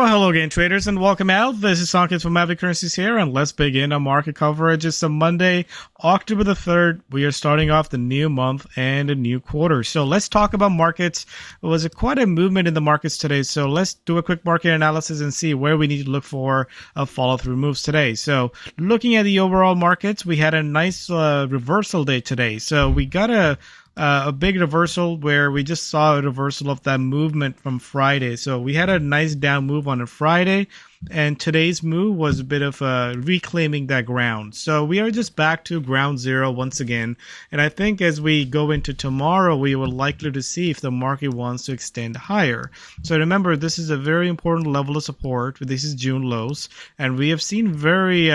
Well, hello again, traders, and welcome out. This is Sankit from Currencies here, and let's begin our market coverage. It's a Monday, October the 3rd. We are starting off the new month and a new quarter. So let's talk about markets. It was quite a movement in the markets today. So let's do a quick market analysis and see where we need to look for follow-through moves today. So looking at the overall markets, we had a nice reversal day today. So we got a big reversal where we just saw a reversal of that movement from Friday. So we had a nice down move on a Friday, and today's move was a bit of reclaiming that ground. So we are just back to ground zero once again. And I think as we go into tomorrow, we are likely to see if the market wants to extend higher. So remember, this is a very important level of support. This is June lows, and we have seen very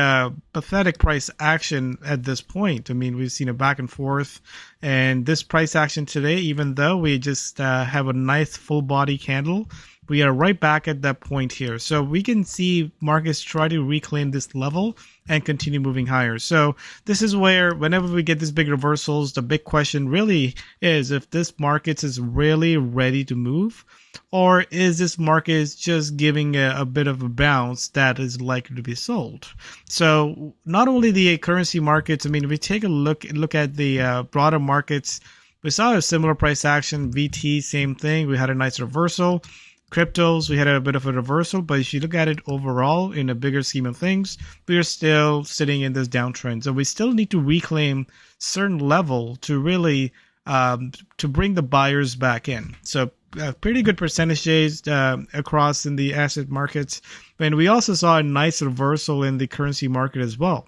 pathetic price action at this point. I mean, we've seen a back and forth, and this price action today, even though we just have a nice full body candle, we are right back at that point here. So we can see markets try to reclaim this level and continue moving higher. So this is where whenever we get these big reversals, the big question really is if this market is really ready to move, or is this market just giving a bit of a bounce that is likely to be sold. So not only the currency markets, I mean, if we take a look at the broader markets, we saw a similar price action. VT, same thing. We had a nice reversal. Cryptos, we had a bit of a reversal, but if you look at it overall in a bigger scheme of things, we are still sitting in this downtrend. So we still need to reclaim certain level to really to bring the buyers back in. So pretty good percentages across in the asset markets. And we also saw a nice reversal in the currency market as well.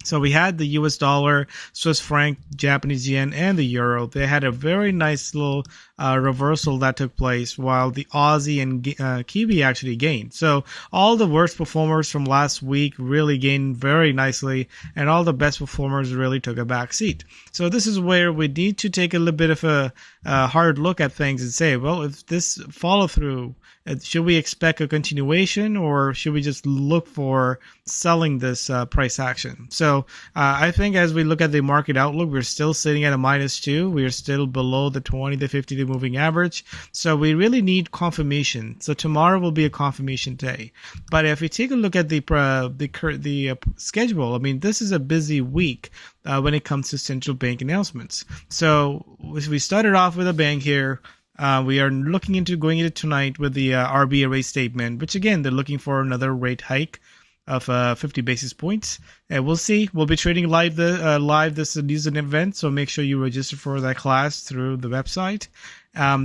So we had the US dollar, Swiss franc, Japanese yen, and the euro. They had a very nice little reversal that took place, while the Aussie and Kiwi actually gained. So all the worst performers from last week really gained very nicely, and all the best performers really took a back seat. So this is where we need to take a little bit of a hard look at things and say, well, if this follow through, should we expect a continuation, or should we just look for selling this price action? So I think as we look at the market outlook, we're still sitting at a -2. We are still below the 20 to 50 day moving average. So we really need confirmation. So tomorrow will be a confirmation day. But if we take a look at the schedule, I mean, this is a busy week when it comes to central bank announcements. So we started off with a bang here. We are looking into going into tonight with the RBA rate statement, which again, they're looking for another rate hike of 50 basis points. And we'll see. We'll be trading live this news and event, so make sure you register for that class through the website.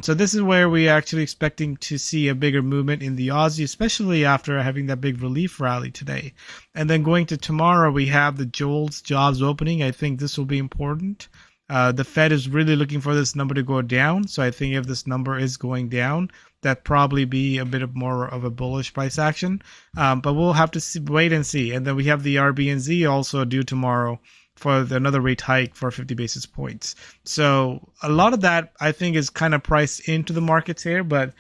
So this is where we're actually expecting to see a bigger movement in the Aussie, especially after having that big relief rally today. And then going to tomorrow, we have the jobs opening. I think this will be important. The Fed is really looking for this number to go down. So I think if this number is going down, that probably be a bit of more of a bullish price action. But we'll have to wait and see. And then we have the RBNZ also due tomorrow for another rate hike for 50 basis points. So a lot of that, I think, is kind of priced into the markets here. But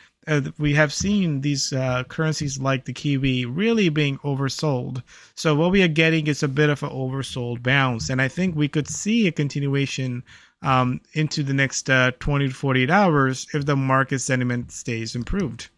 we have seen these currencies like the Kiwi really being oversold. So what we are getting is a bit of an oversold bounce. And I think we could see a continuation into the next 20 to 48 hours if the market sentiment stays improved.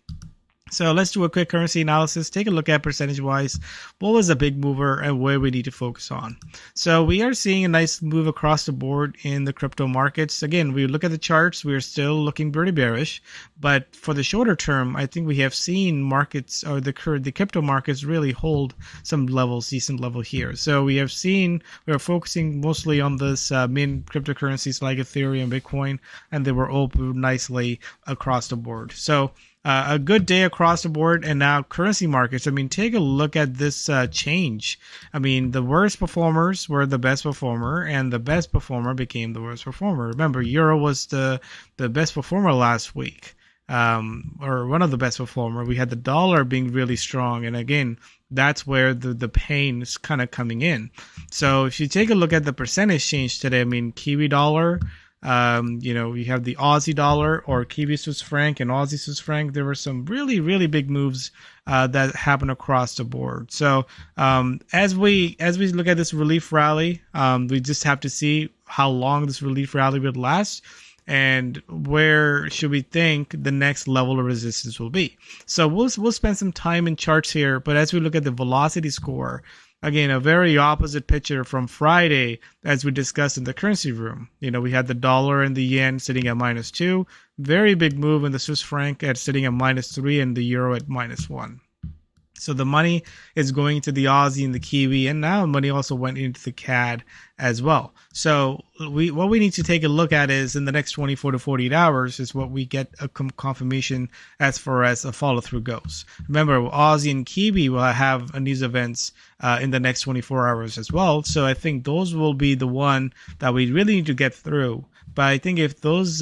So let's do a quick currency analysis. Take a look at percentage-wise what was a big mover and where we need to focus on. So we are seeing a nice move across the board in the crypto markets. Again, we look at the charts, we are still looking pretty bearish. But for the shorter term, I think we have seen markets, or the crypto markets, really hold some levels, decent level here. So we are focusing mostly on this main cryptocurrencies like Ethereum, Bitcoin, and they were open nicely across the board. So a good day across the board. And now currency markets, I mean, take a look at this change. I mean, the worst performers were the best performer, and the best performer became the worst performer. Remember, euro was the best performer last week, or one of the best performer. We had the dollar being really strong, and again, that's where the pain is kind of coming in. So if you take a look at the percentage change today, I mean, Kiwi dollar, you have the Aussie dollar, or Kiwi Swiss franc and Aussie Swiss franc. There were some really, really big moves that happened across the board. So as we look at this relief rally, we just have to see how long this relief rally would last. and where should we think the next level of resistance will be. So we'll spend some time in charts here, but as we look at the velocity score, again, a very opposite picture from Friday, as we discussed in the currency room. We had the dollar and the yen sitting at -2, very big move in the Swiss franc at sitting at -3, and the euro at -1. So the money is going to the Aussie and the Kiwi, and now money also went into the CAD as well. So what we need to take a look at is in the next 24 to 48 hours is what we get a confirmation as far as a follow through goes. Remember, Aussie and Kiwi will have news events in the next 24 hours as well. So I think those will be the one that we really need to get through. But I think if those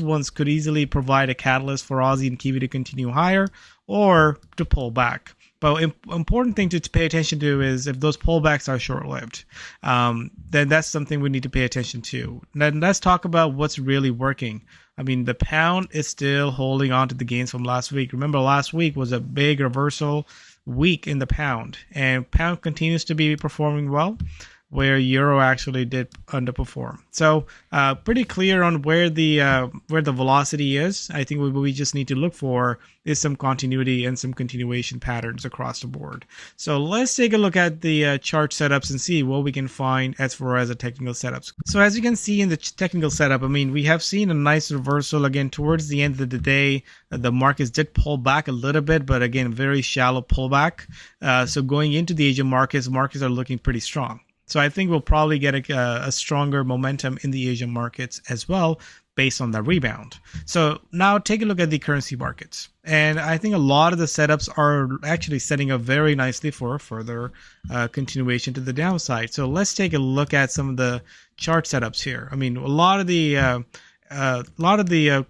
ones could easily provide a catalyst for Aussie and Kiwi to continue higher or to pull back. But important thing to pay attention to is if those pullbacks are short-lived, then that's something we need to pay attention to. Then let's talk about what's really working. I mean, the pound is still holding on to the gains from last week. Remember, last week was a big reversal week in the pound, and pound continues to be performing well, where euro actually did underperform. So pretty clear on where the velocity is. I think what we just need to look for is some continuity and some continuation patterns across the board. So let's take a look at the chart setups and see what we can find as far as the technical setups. So as you can see in the technical setup, I mean, we have seen a nice reversal again towards the end of the day. The markets did pull back a little bit, but again, very shallow pullback. So going into the Asian markets are looking pretty strong. So I think we'll probably get a stronger momentum in the Asian markets as well based on that rebound. So now take a look at the currency markets. And I think a lot of the setups are actually setting up very nicely for a further continuation to the downside. So let's take a look at some of the chart setups here. I mean, a lot of the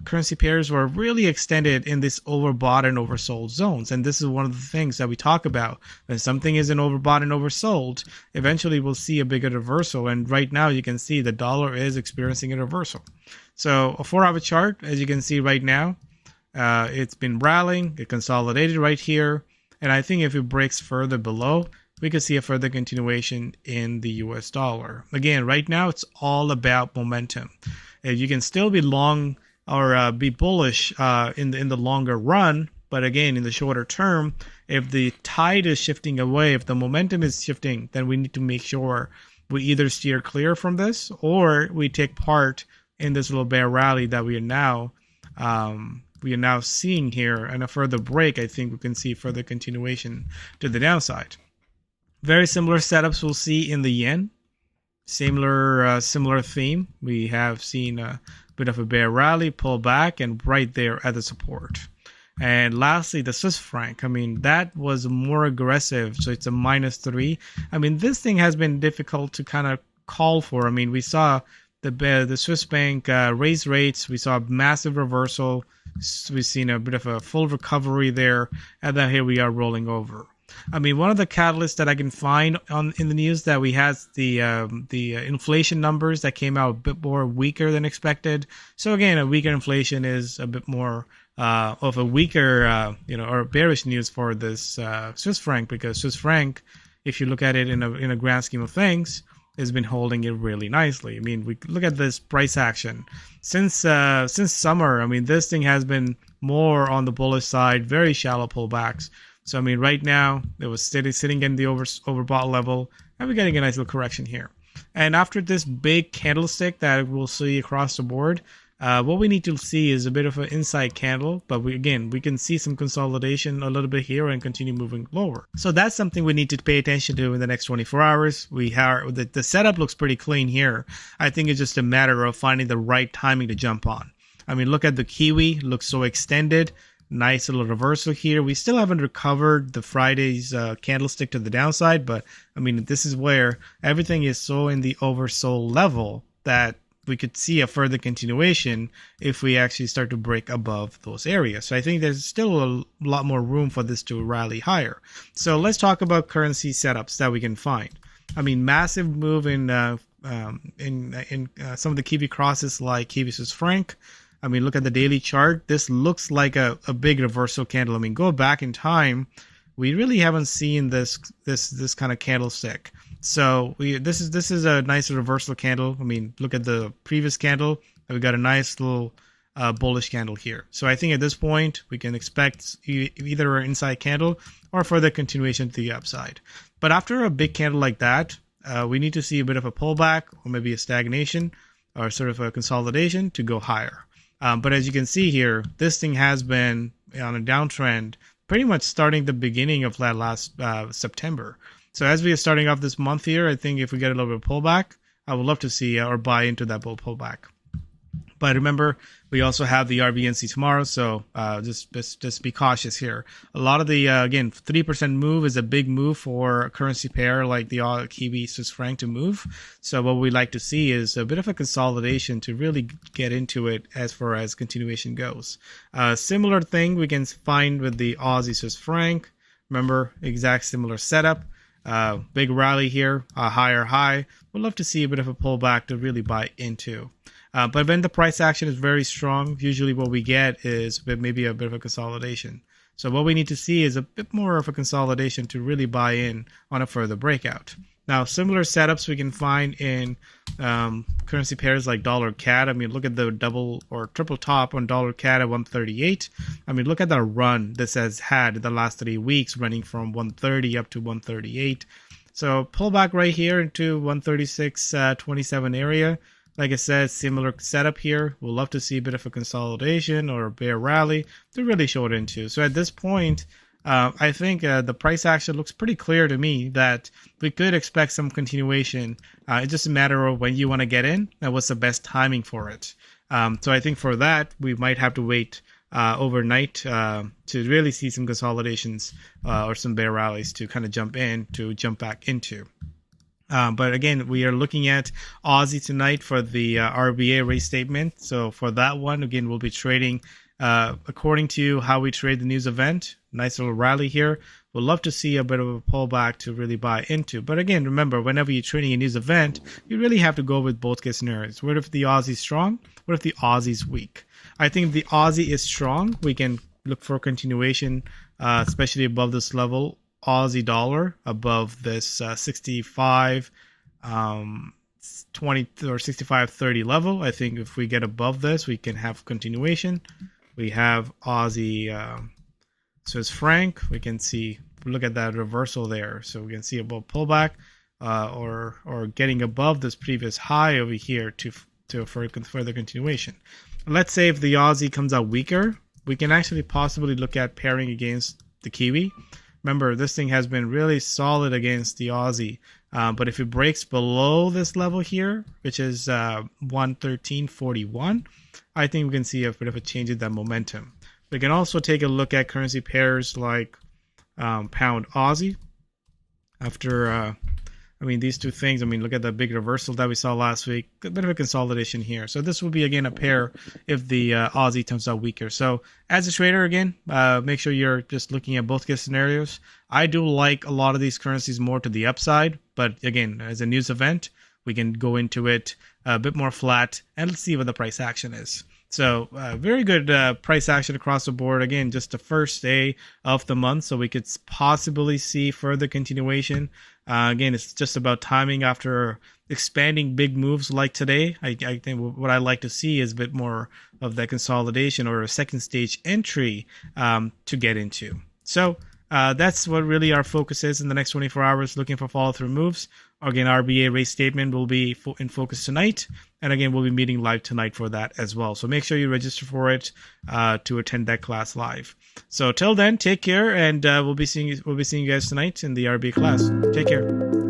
currency pairs were really extended in this overbought and oversold zones. And this is one of the things that we talk about. When something isn't overbought and oversold, eventually we'll see a bigger reversal. And right now you can see the dollar is experiencing a reversal. So a 4-hour chart, as you can see right now, it's been rallying. It consolidated right here. And I think if it breaks further below, we could see a further continuation in the US dollar. Again, right now it's all about momentum. You can still be long or be bullish in the longer run, but again, in the shorter term, if the tide is shifting away, if the momentum is shifting, then we need to make sure we either steer clear from this or we take part in this little bear rally that we are now seeing here. And a further break, I think we can see further continuation to the downside. Very similar setups we'll see in the yen. Similar theme. We have seen a bit of a bear rally, pull back, and right there at the support. And lastly, the Swiss franc. I mean, that was more aggressive, so it's a -3. I mean, this thing has been difficult to kind of call for. I mean, we saw the Swiss bank raise rates. We saw a massive reversal. We've seen a bit of a full recovery there, and then here we are rolling over. I mean, one of the catalysts that I can find in the news that we had the inflation numbers that came out a bit more weaker than expected. So again, a weaker inflation is a bit more of a weaker, or bearish news for this Swiss franc, because Swiss franc, if you look at it in a grand scheme of things, has been holding it really nicely. I mean, we look at this price action since summer. I mean, this thing has been more on the bullish side, very shallow pullbacks. So, I mean, right now, it was sitting in the overbought level, and we're getting a nice little correction here. And after this big candlestick that we'll see across the board, what we need to see is a bit of an inside candle, but we can see some consolidation a little bit here and continue moving lower. So that's something we need to pay attention to in the next 24 hours. The setup looks pretty clean here. I think it's just a matter of finding the right timing to jump on. I mean, look at the Kiwi, looks so extended. Nice little reversal here. We still haven't recovered the Friday's candlestick to the downside, but I mean, this is where everything is so in the oversold level that we could see a further continuation if we actually start to break above those areas. So I think there's still a lot more room for this to rally higher. So let's talk about currency setups that we can find. I mean, massive move in some of the Kiwi crosses like Kiwi Swiss franc. I mean, look at the daily chart. This looks like a big reversal candle. I mean, go back in time, we really haven't seen this kind of candlestick. So this is a nice reversal candle. I mean, look at the previous candle. we got a nice little bullish candle here. So I think at this point we can expect either an inside candle or further continuation to the upside. But after a big candle like that, we need to see a bit of a pullback or maybe a stagnation or sort of a consolidation to go higher. But as you can see here, this thing has been on a downtrend pretty much starting the beginning of that last September. So as we are starting off this month here, I think if we get a little bit of pullback, I would love to see or buy into that bull pullback. But remember, we also have the RBNC tomorrow, so just be cautious here. A lot of the, again, 3% move is a big move for a currency pair like the Kiwi Swiss franc to move. So what we like to see is a bit of a consolidation to really get into it as far as continuation goes. Similar thing we can find with the Aussie Swiss franc. Remember, exact similar setup. Big rally here, a higher high. We'd love to see a bit of a pullback to really buy into. But when the price action is very strong, usually what we get is maybe a bit of a consolidation. So what we need to see is a bit more of a consolidation to really buy in on a further breakout. Now, similar setups we can find in currency pairs like dollar CAD. I mean, look at the double or triple top on dollar CAD at 138. I mean, look at the run this has had in the last 3 weeks, running from 130 up to 138. So pullback right here into 136.27 area. Like I said, similar setup here. We'll love to see a bit of a consolidation or a bear rally to really show it into. So at this point, I think the price action looks pretty clear to me that we could expect some continuation. It's just a matter of when you want to get in and what's the best timing for it. So I think for that, we might have to wait overnight to really see some consolidations or some bear rallies to kind of jump back into. But again, we are looking at Aussie tonight for the RBA rate statement. So for that one, again, we'll be trading according to how we trade the news event. Nice little rally here. We'll love to see a bit of a pullback to really buy into. But again, remember, whenever you're trading a news event, you really have to go with both case scenarios. What if the Aussie's strong? What if the Aussie's weak? I think if the Aussie is strong, we can look for continuation, especially above this level. Aussie dollar above this 65 20 or 65.30 level. I think if we get above this, we can have continuation. We have Aussie Swiss franc. We can see, look at that reversal there. So we can see a pullback or getting above this previous high over here for further continuation. Let's say if the Aussie comes out weaker, we can actually possibly look at pairing against the Kiwi. Remember, this thing has been really solid against the Aussie. But if it breaks below this level here, which is 113.41, I think we can see a bit of a change in that momentum. We can also take a look at currency pairs like pound Aussie. After, these two things, look at the big reversal that we saw last week. A bit of a consolidation here. So this will be, again, a pair if the Aussie turns out weaker. So as a trader, again, make sure you're just looking at both case scenarios. I do like a lot of these currencies more to the upside. But again, as a news event, we can go into it a bit more flat and let's see what the price action is. So very good price action across the board. Again, just the first day of the month, so we could possibly see further continuation. Again, it's just about timing after expanding big moves like today. I think what I like to see is a bit more of that consolidation or a second stage entry to get into. So that's what really our focus is in the next 24 hours, looking for follow-through moves. Again, RBA rate statement will be in focus tonight. And again, we'll be meeting live tonight for that as well. So make sure you register for it to attend that class live. So till then, take care, and we'll be seeing you guys tonight in the RBA class. Take care.